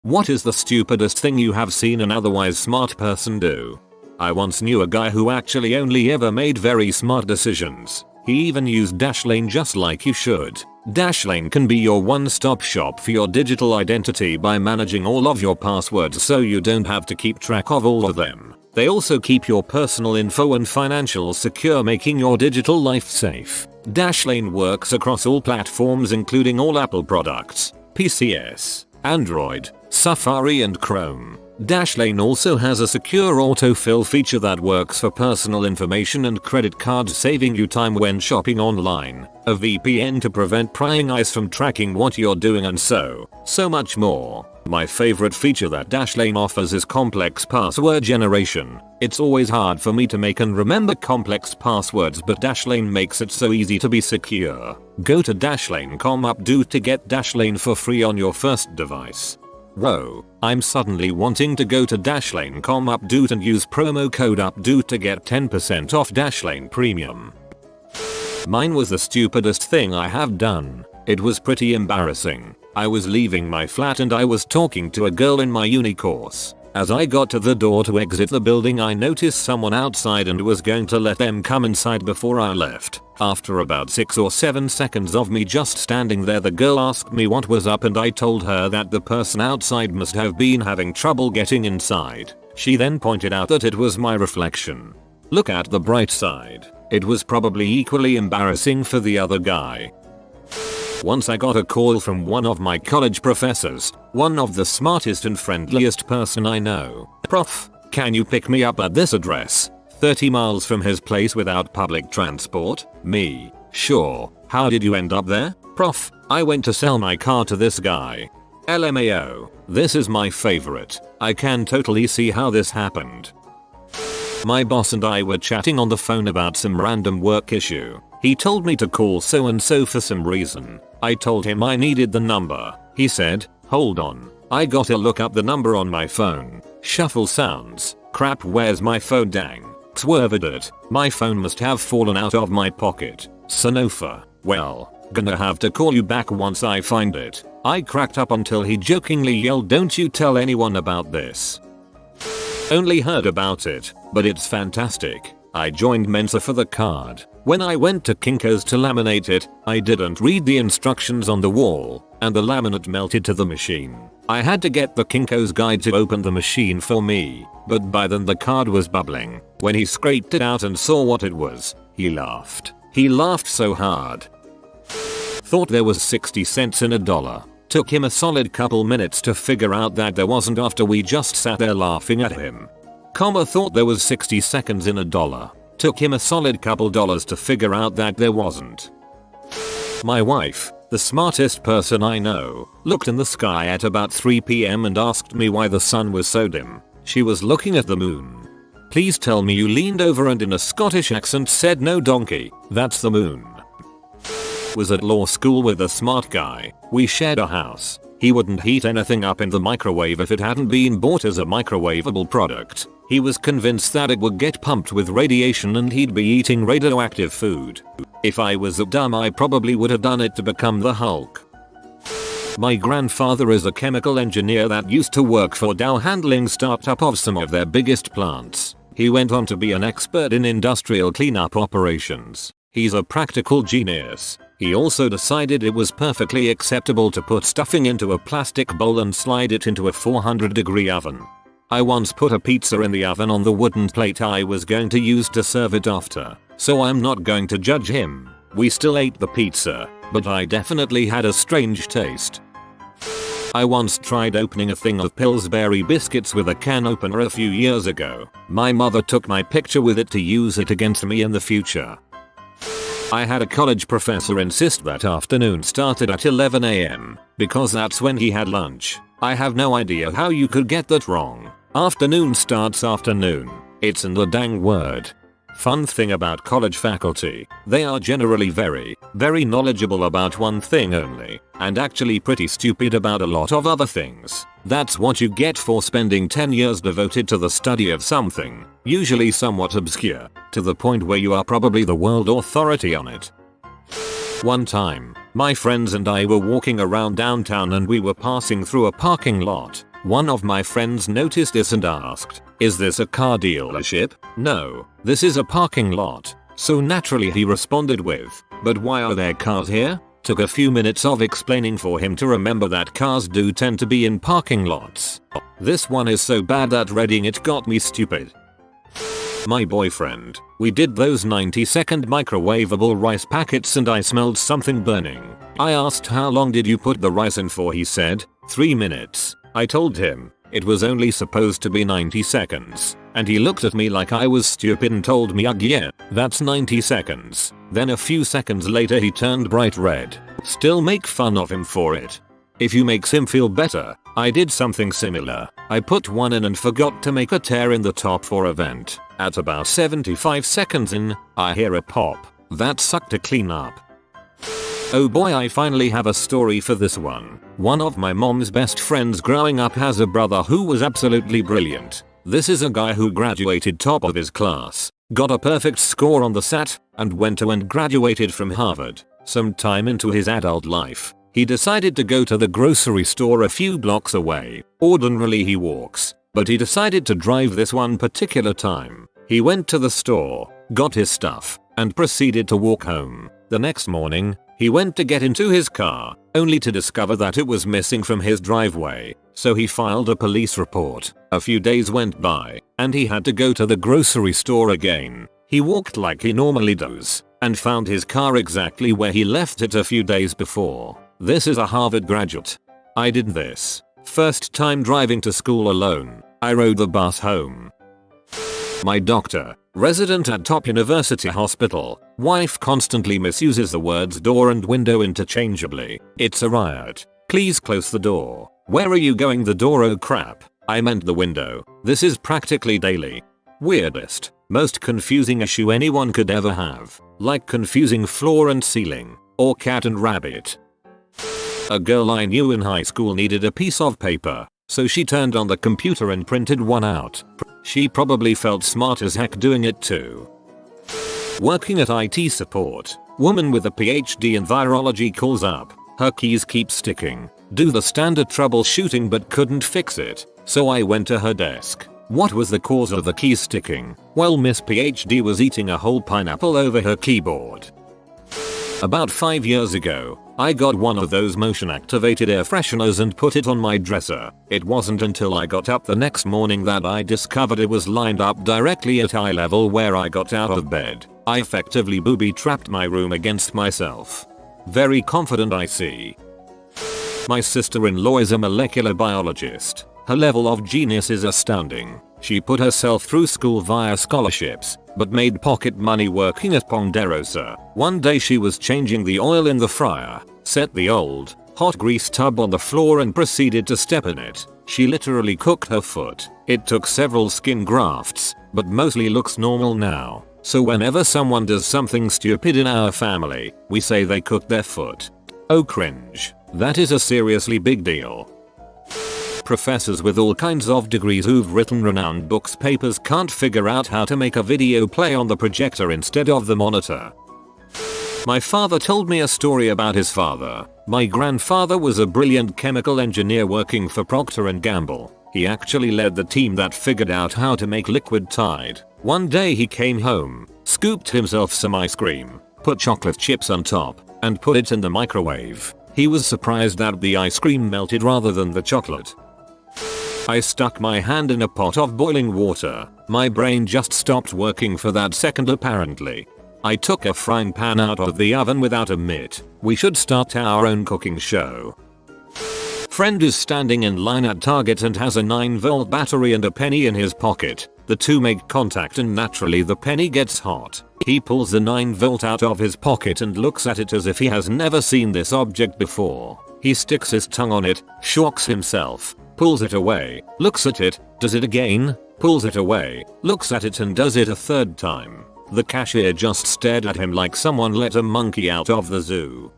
What is the stupidest thing you have seen an otherwise smart person do? I once knew a guy who actually only ever made very smart decisions. He even used Dashlane just like you should. Dashlane can be your one-stop shop for your digital identity by managing all of your passwords so you don't have to keep track of all of them. They also keep your personal info and financials secure, making your digital life safe. Dashlane works across all platforms including all Apple products, PCs, Android, Safari and Chrome. Dashlane also has a secure autofill feature that works for personal information and credit cards, saving you time when shopping online, a VPN to prevent prying eyes from tracking what you're doing, and so much more. My favorite feature that Dashlane offers is complex password generation. It's always hard for me to make and remember complex passwords, but Dashlane makes it so easy to be secure. Go to dashlane.com Updoot to get Dashlane for free on your first device. Whoa, I'm suddenly wanting to go to dashlane.com Updoot and use promo code Updoot to get 10% off Dashlane Premium. Mine was the stupidest thing I have done. It was pretty embarrassing. I was leaving my flat and I was talking to a girl in my uni course. As I got to the door to exit the building, I noticed someone outside and was going to let them come inside before I left. After about 6 or 7 seconds of me just standing there, the girl asked me what was up and I told her that the person outside must have been having trouble getting inside. She then pointed out that it was my reflection. Look at the bright side. It was probably equally embarrassing for the other guy. Once I got a call from one of my college professors, one of the smartest and friendliest person I know. "Prof, can you pick me up at this address? 30 miles from his place without public transport?" Me, "Sure. How did you end up there?" "Prof, I went to sell my car to this guy." LMAO, this is my favorite. I can totally see how this happened. My boss and I were chatting on the phone about some random work issue. He told me to call so and so for some reason. I told him I needed the number. He said, "Hold on. I gotta look up the number on my phone." Shuffle sounds. Crap, where's my phone? Dang. Swerved it. My phone must have fallen out of my pocket. Sanofa. Well, gonna have to call you back once I find it. I cracked up until he jokingly yelled, "Don't you tell anyone about this." Only heard about it, but it's fantastic. I joined Mensa for the card. When I went to Kinko's to laminate it, I didn't read the instructions on the wall, and the laminate melted to the machine. I had to get the Kinko's guide to open the machine for me, but by then the card was bubbling. When he scraped it out and saw what it was, he laughed. He laughed so hard. Thought there was 60 cents in a dollar. Took him a solid couple minutes to figure out that there wasn't after we just sat there laughing at him. Thought there was 60 seconds in a dollar. Took him a solid couple dollars to figure out that there wasn't. My wife, the smartest person I know, looked in the sky at about 3 PM and asked me why the sun was so dim. She was looking at the moon. "Please tell me you leaned over and in a Scottish accent said, 'No donkey, that's the moon.'" Was at law school with a smart guy. We shared a house. He wouldn't heat anything up in the microwave if it hadn't been bought as a microwavable product. He was convinced that it would get pumped with radiation and he'd be eating radioactive food. If I was that dumb, I probably would have done it to become the Hulk. My grandfather is a chemical engineer that used to work for Dow, handling startup of some of their biggest plants. He went on to be an expert in industrial cleanup operations. He's a practical genius. He also decided it was perfectly acceptable to put stuffing into a plastic bowl and slide it into a 400-degree oven. I once put a pizza in the oven on the wooden plate I was going to use to serve it after, so I'm not going to judge him. We still ate the pizza, but I definitely had a strange taste. I once tried opening a thing of Pillsbury biscuits with a can opener a few years ago. My mother took my picture with it to use it against me in the future. I had a college professor insist that afternoon started at 11 AM because that's when he had lunch. I have no idea how you could get that wrong. Afternoon starts afternoon. It's in the dang word. Fun thing about college faculty, they are generally very knowledgeable about one thing only, and actually pretty stupid about a lot of other things. That's what you get for spending 10 years devoted to the study of something, usually somewhat obscure, to the point where you are probably the world authority on it. One time, my friends and I were walking around downtown and we were passing through a parking lot. One of my friends noticed this and asked, "Is this a car dealership?" "No, this is a parking lot." So naturally he responded with, "But why are there cars here?" Took a few minutes of explaining for him to remember that cars do tend to be in parking lots. This one is so bad that reading it got me stupid. My boyfriend, we did those 90-second microwavable rice packets and I smelled something burning. I asked, "How long did you put the rice in for?" He said, 3 minutes. I told him it was only supposed to be 90 seconds. And he looked at me like I was stupid and told me, "Ugh, yeah, that's 90 seconds. Then a few seconds later he turned bright red. Still make fun of him for it. If you makes him feel better, I did something similar. I put one in and forgot to make a tear in the top for a vent. At about 75 seconds in, I hear a pop. That sucked to clean up. Oh boy, I finally have a story for this one. One of my mom's best friends growing up has a brother who was absolutely brilliant. This is a guy who graduated top of his class, got a perfect score on the SAT, and went to and graduated from Harvard. Some time into his adult life, he decided to go to the grocery store a few blocks away. Ordinarily he walks, but he decided to drive this one particular time. He went to the store, got his stuff, and proceeded to walk home. The next morning, he went to get into his car, only to discover that it was missing from his driveway, so he filed a police report. A few days went by, and he had to go to the grocery store again. He walked like he normally does, and found his car exactly where he left it a few days before. This is a Harvard graduate. I did this. First time driving to school alone. I rode the bus home. My doctor, resident at top university hospital, wife constantly misuses the words door and window interchangeably. It's a riot. Please close the door. Where are you going? The door? Oh crap. I meant the window. This is practically daily. Weirdest, most confusing issue anyone could ever have. Like confusing floor and ceiling, or cat and rabbit. A girl I knew in high school needed a piece of paper, so she turned on the computer and printed one out. She probably felt smart as heck doing it too. Working at IT support, woman with a PhD in virology calls up. Her keys keep sticking. Do the standard troubleshooting but couldn't fix it. So I went to her desk. What was the cause of the keys sticking? Well, Miss PhD was eating a whole pineapple over her keyboard. About 5 years ago, I got one of those motion activated air fresheners and put it on my dresser. It wasn't until I got up the next morning that I discovered it was lined up directly at eye level where I got out of bed. I effectively booby trapped my room against myself. Very confident, I see. My sister-in-law is a molecular biologist. Her level of genius is astounding. She put herself through school via scholarships, but made pocket money working at Ponderosa. One day she was changing the oil in the fryer, set the old, hot grease tub on the floor and proceeded to step in it. She literally cooked her foot. It took several skin grafts, but mostly looks normal now. So whenever someone does something stupid in our family, we say they cooked their foot. Oh cringe. That is a seriously big deal. Professors with all kinds of degrees who've written renowned books papers can't figure out how to make a video play on the projector instead of the monitor. My father told me a story about his father. My grandfather was a brilliant chemical engineer working for Procter & Gamble. He actually led the team that figured out how to make liquid Tide. One day he came home, scooped himself some ice cream, put chocolate chips on top, and put it in the microwave. He was surprised that the ice cream melted rather than the chocolate. I stuck my hand in a pot of boiling water. My brain just stopped working for that second apparently. I took a frying pan out of the oven without a mitt. We should start our own cooking show. Friend is standing in line at Target and has a 9-volt battery and a penny in his pocket. The two make contact and naturally the penny gets hot. He pulls the 9-volt out of his pocket and looks at it as if he has never seen this object before. He sticks his tongue on it, shocks himself, pulls it away, looks at it, does it again, pulls it away, looks at it and does it a third time. The cashier just stared at him like someone let a monkey out of the zoo.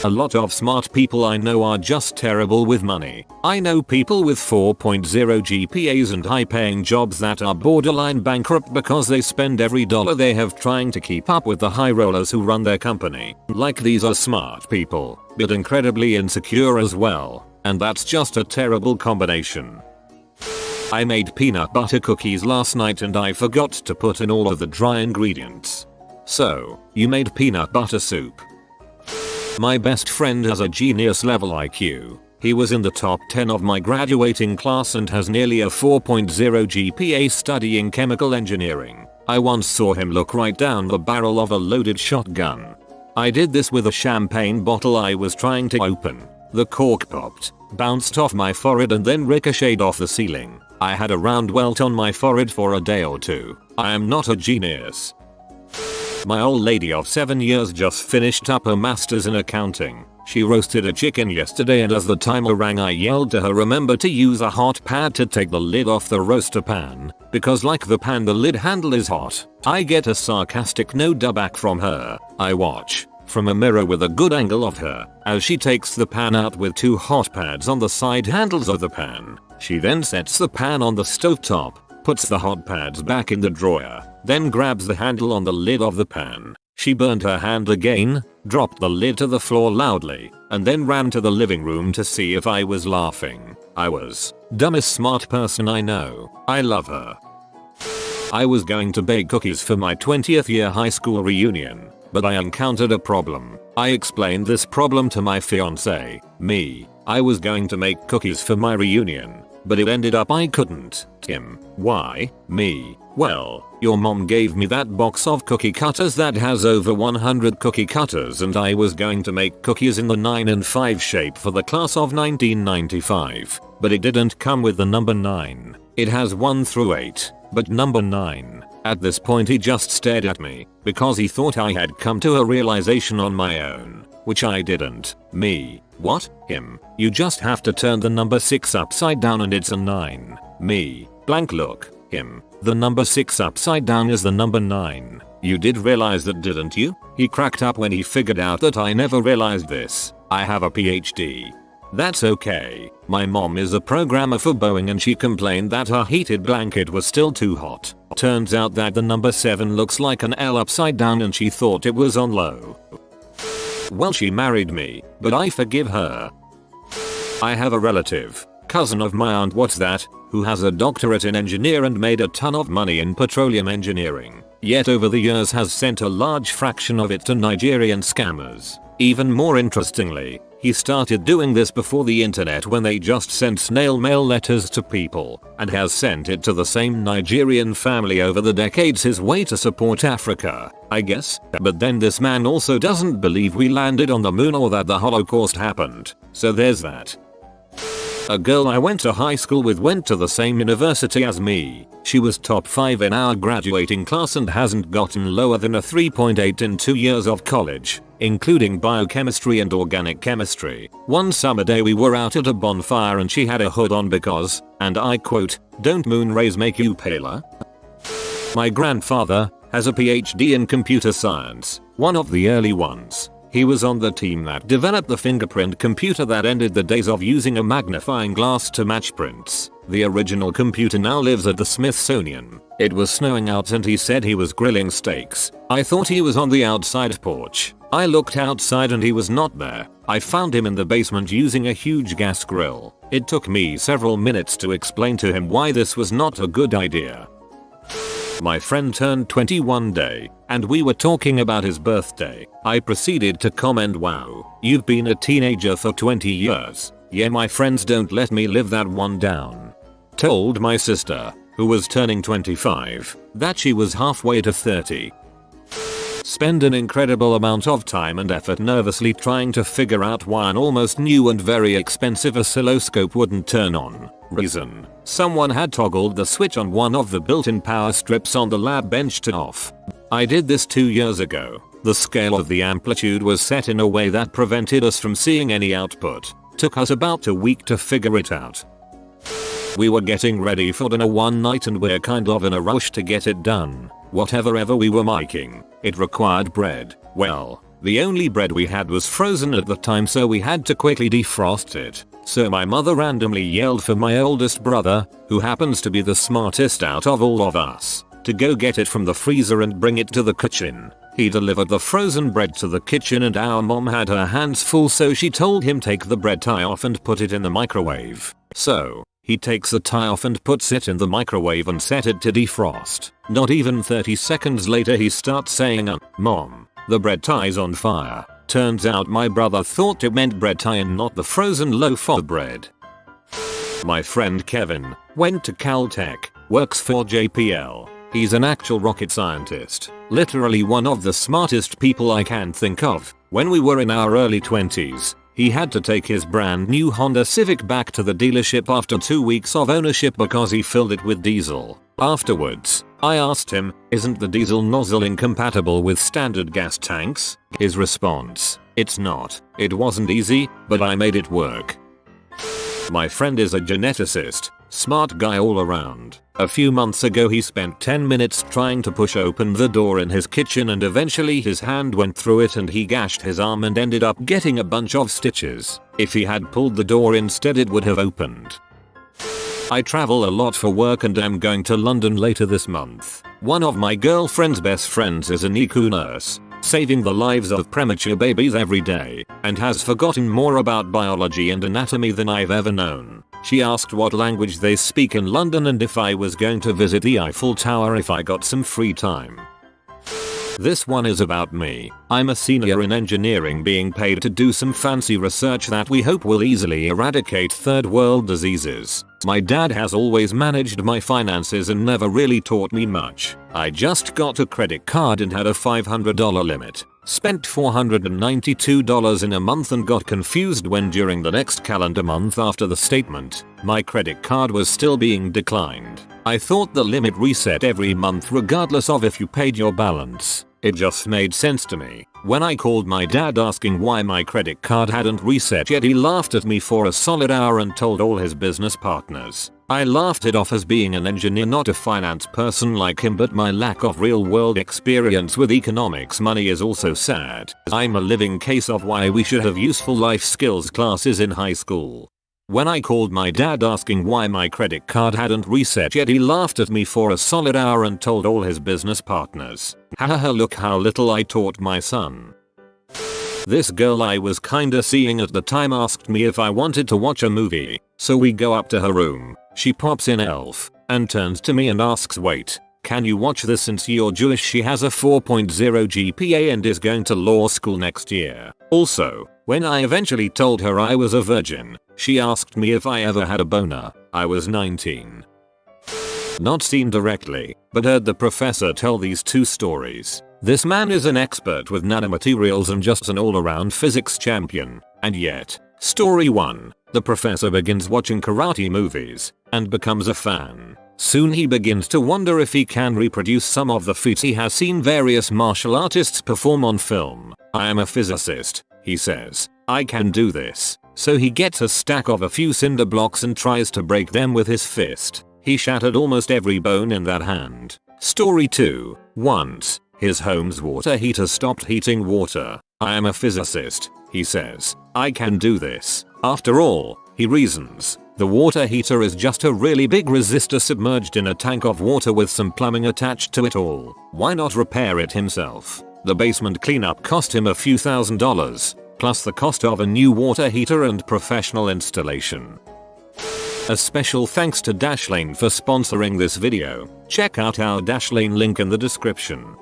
A lot of smart people I know are just terrible with money. I know people with 4.0 GPAs and high-paying jobs that are borderline bankrupt because they spend every dollar they have trying to keep up with the high rollers who run their company. Like these are smart people, but incredibly insecure as well. and that's just a terrible combination. I made peanut butter cookies last night and I forgot to put in all of the dry ingredients. So, you made peanut butter soup. My best friend has a genius level IQ. He was in the top 10 of my graduating class and has nearly a 4.0 GPA studying chemical engineering. I once saw him look right down the barrel of a loaded shotgun. I did this with a champagne bottle I was trying to open. The cork popped, bounced off my forehead and then ricocheted off the ceiling. I had a round welt on my forehead for a day or two. I am not a genius. My old lady of 7 years just finished up her masters in accounting. She roasted a chicken yesterday and as the timer rang I yelled to her, remember to use a hot pad to take the lid off the roaster pan, because like the pan the lid handle is hot. I get a sarcastic no duh back from her. I watch from a mirror with a good angle of her as she takes the pan out with 2 hot pads on the side handles of the pan. She then sets the pan on the stovetop, puts the hot pads back in the drawer, then grabs the handle on the lid of the pan. She burned her hand again, dropped the lid to the floor loudly, and then ran to the living room to see if I was laughing. I was. Dumbest smart person I know. I love her. I was going to bake cookies for my 20th year high school reunion, but I encountered a problem. I explained this problem to my fiance, me. I was going to make cookies for my reunion, but it ended up I couldn't. Him. Why? Me. Well, your mom gave me that box of cookie cutters that has over 100 cookie cutters and I was going to make cookies in the 9 and 5 shape for the class of 1995, but it didn't come with the number 9. It has 1 through 8, but number 9. At this point he just stared at me, because he thought I had come to a realization on my own, which I didn't. Me. What? Him. You just have to turn the number 6 upside down and it's a 9. Me. Blank look. Him. The number 6 upside down is the number 9. You did realize that, didn't you? He cracked up when he figured out that I never realized this. I have a PhD. That's okay. My mom is a programmer for Boeing and she complained that her heated blanket was still too hot. Turns out that the number 7 looks like an L upside down and she thought it was on low. Well, she married me, but I forgive her. I have a relative, cousin of my aunt, what's that, who has a doctorate in engineer and made a ton of money in petroleum engineering, yet over the years has sent a large fraction of it to Nigerian scammers. Even more interestingly, he started doing this before the internet when they just sent snail mail letters to people, and has sent it to the same Nigerian family over the decades, his way to support Africa, I guess. But then this man also doesn't believe we landed on the moon or that the Holocaust happened, so there's that. A girl I went to high school with went to the same university as me. She was top 5 in our graduating class and hasn't gotten lower than a 3.8 in 2 years of college, including biochemistry and organic chemistry. One summer day we were out at a bonfire and she had a hood on because, and I quote, "Don't moon rays make you paler?" My grandfather has a PhD in computer science, one of the early ones. He was on the team that developed the fingerprint computer that ended the days of using a magnifying glass to match prints. The original computer now lives at the Smithsonian. It was snowing out and he said he was grilling steaks. I thought he was on the outside porch. I looked outside and he was not there. I found him in the basement using a huge gas grill. It took me several minutes to explain to him why this was not a good idea. My friend turned 21 day, and we were talking about his birthday. I proceeded to comment, "Wow, you've been a teenager for 20 years. Yeah, my friends don't let me live that one down." Told my sister, who was turning 25, that she was halfway to 30. Spend an incredible amount of time and effort nervously trying to figure out why an almost new and very expensive oscilloscope wouldn't turn on. Reason: someone had toggled the switch on one of the built-in power strips on the lab bench to off. I did this 2 years ago. The scale of the amplitude was set in a way that prevented us from seeing any output. Took us about a week to figure it out. We were getting ready for dinner one night and we're kind of in a rush to get it done. Whatever we were making, it required bread. Well, the only bread we had was frozen at the time, so we had to quickly defrost it. So my mother randomly yelled for my oldest brother, who happens to be the smartest out of all of us. to go get it from the freezer and bring it to the kitchen. He delivered the frozen bread to the kitchen and our mom had her hands full, so she told him take the bread tie off and put it in the microwave. So he takes the tie off and puts it in the microwave and set it to defrost. Not even 30 seconds later he starts saying, "Mom, the bread tie's on fire." Turns out my brother thought it meant bread tie and not the frozen loaf of bread. My friend Kevin went to Caltech, works for JPL. He's an actual rocket scientist, literally one of the smartest people I can think of. When we were in our early 20s, he had to take his brand new Honda Civic back to the dealership after 2 weeks of ownership because he filled it with diesel. Afterwards, I asked him, "Isn't the diesel nozzle incompatible with standard gas tanks?" His response, "It's not. It wasn't easy, but I made it work." My friend is a geneticist, smart guy all around. A few months ago he spent 10 minutes trying to push open the door in his kitchen and eventually his hand went through it and he gashed his arm and ended up getting a bunch of stitches. If he had pulled the door instead it would have opened. I travel a lot for work and am going to London later this month. One of my girlfriend's best friends is a NICU nurse, saving the lives of premature babies every day, and has forgotten more about biology and anatomy than I've ever known. She asked what language they speak in London and if I was going to visit the Eiffel Tower if I got some free time. This one is about me. I'm a senior in engineering being paid to do some fancy research that we hope will easily eradicate third world diseases. My dad has always managed my finances and never really taught me much. I just got a credit card and had a $500 limit. Spent $492 in a month and got confused when during the next calendar month after the statement, my credit card was still being declined. I thought the limit reset every month regardless of if you paid your balance. It just made sense to me. When I called my dad asking why my credit card hadn't reset yet, he laughed at me for a solid hour and told all his business partners. I laughed it off as being an engineer, not a finance person like him, but my lack of real world experience with economics money is also sad. I'm a living case of why we should have useful life skills classes in high school. When I called my dad asking why my credit card hadn't reset yet, he laughed at me for a solid hour and told all his business partners. Haha, look how little I taught my son. This girl I was kinda seeing at the time asked me if I wanted to watch a movie, so we go up to her room. She pops in Elf and turns to me and asks, "Wait, can you watch this since you're Jewish?" She has a 4.0 GPA and is going to law school next year. Also, when I eventually told her I was a virgin, she asked me if I ever had a boner. I was 19. Not seen directly, but heard the professor tell these two stories. This man is an expert with nanomaterials and just an all-around physics champion. And yet, story 1, the professor begins watching karate movies and becomes a fan. Soon he begins to wonder if he can reproduce some of the feats he has seen various martial artists perform on film. "I am a physicist," he says. "I can do this." So he gets a stack of a few cinder blocks and tries to break them with his fist. He shattered almost every bone in that hand. Story 2, once, his home's water heater stopped heating water. "I am a physicist," he says. "I can do this." After all, he reasons, the water heater is just a really big resistor submerged in a tank of water with some plumbing attached to it all. Why not repair it himself? The basement cleanup cost him a few $1,000s, plus the cost of a new water heater and professional installation. A special thanks to Dashlane for sponsoring this video. Check out our Dashlane link in the description.